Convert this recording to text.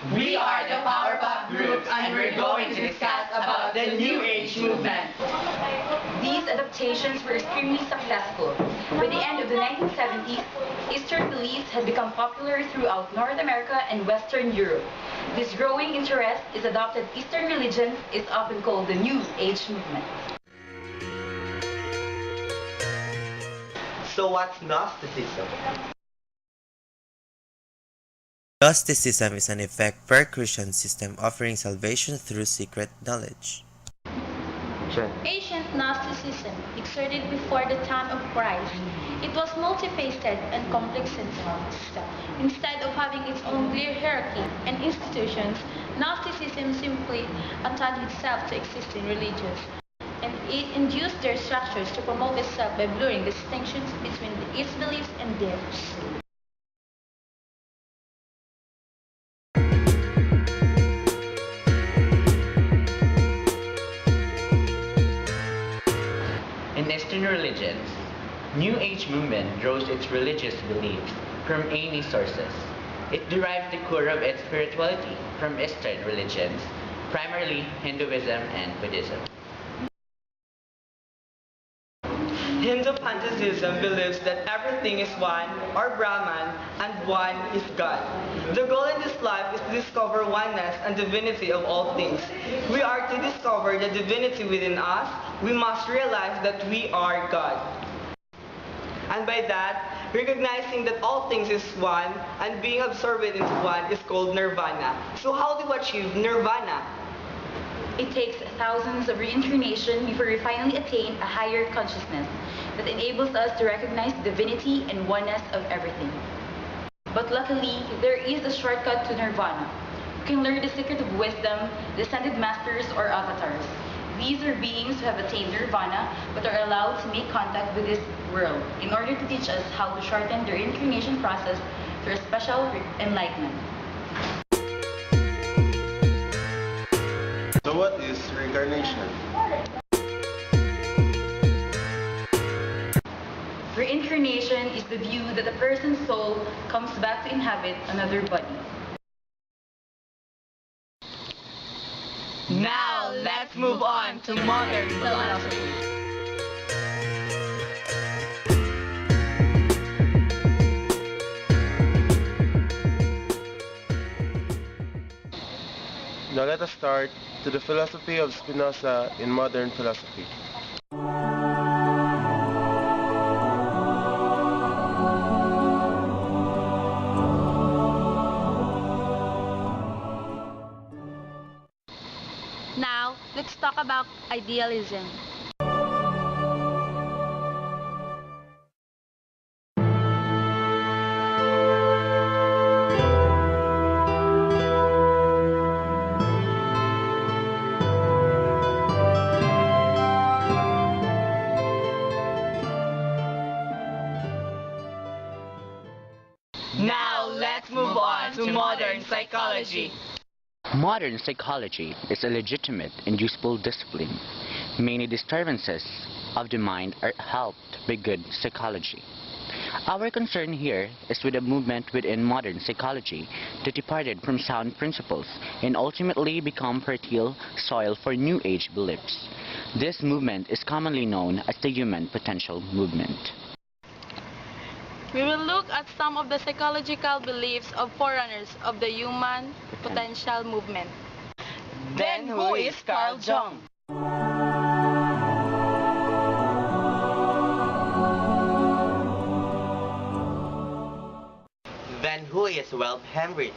We are the Powerpuff Group, and we're going to discuss about the New Age movement. These adaptations were extremely successful. By the end of the 1970s, Eastern beliefs had become popular throughout North America and Western Europe. This growing interest in adopted Eastern religion is often called the New Age movement. So what's Gnosticism? Gnosticism is an effect per Christian system offering salvation through secret knowledge. Ancient Gnosticism existed before the time of Christ. It was multifaceted and complex system. Instead of having its own clear hierarchy and institutions, Gnosticism simply attached itself to existing religions, and it induced their structures to promote itself by blurring distinctions between its beliefs and theirs. In Eastern religions, New Age movement draws its religious beliefs from many sources. It derives the core of its spirituality from Eastern religions, primarily Hinduism and Buddhism. Hindu pantheism believes that everything is one, or Brahman, and one is God. The goal in this life is to discover oneness and divinity of all things. We are to discover the divinity within us. We must realize that we are God. And by that, recognizing that all things is one and being absorbed into one is called nirvana. So how do we achieve nirvana? It takes thousands of reincarnation before we finally attain a higher consciousness that enables us to recognize the divinity and oneness of everything. But luckily, there is a shortcut to nirvana. You can learn the secret of wisdom, descended masters, or avatars. These are beings who have attained nirvana but are allowed to make contact with this world in order to teach us how to shorten the reincarnation process through a special enlightenment. So what is reincarnation? Reincarnation is the view that a person's soul comes back to inhabit another body. Now, let's move on to modern philosophy. Now let us start to the philosophy of Spinoza in modern philosophy. Now, let's talk about idealism. Now, let's move on to modern psychology. Modern psychology is a legitimate and useful discipline. Many disturbances of the mind are helped by good psychology. Our concern here is with a movement within modern psychology that departed from sound principles and ultimately become fertile soil for New Age beliefs. This movement is commonly known as the Human Potential Movement. We will look at some of the psychological beliefs of forerunners of the Human Potential Movement. Then who is Carl Jung? Then who is Wilhelm Reich?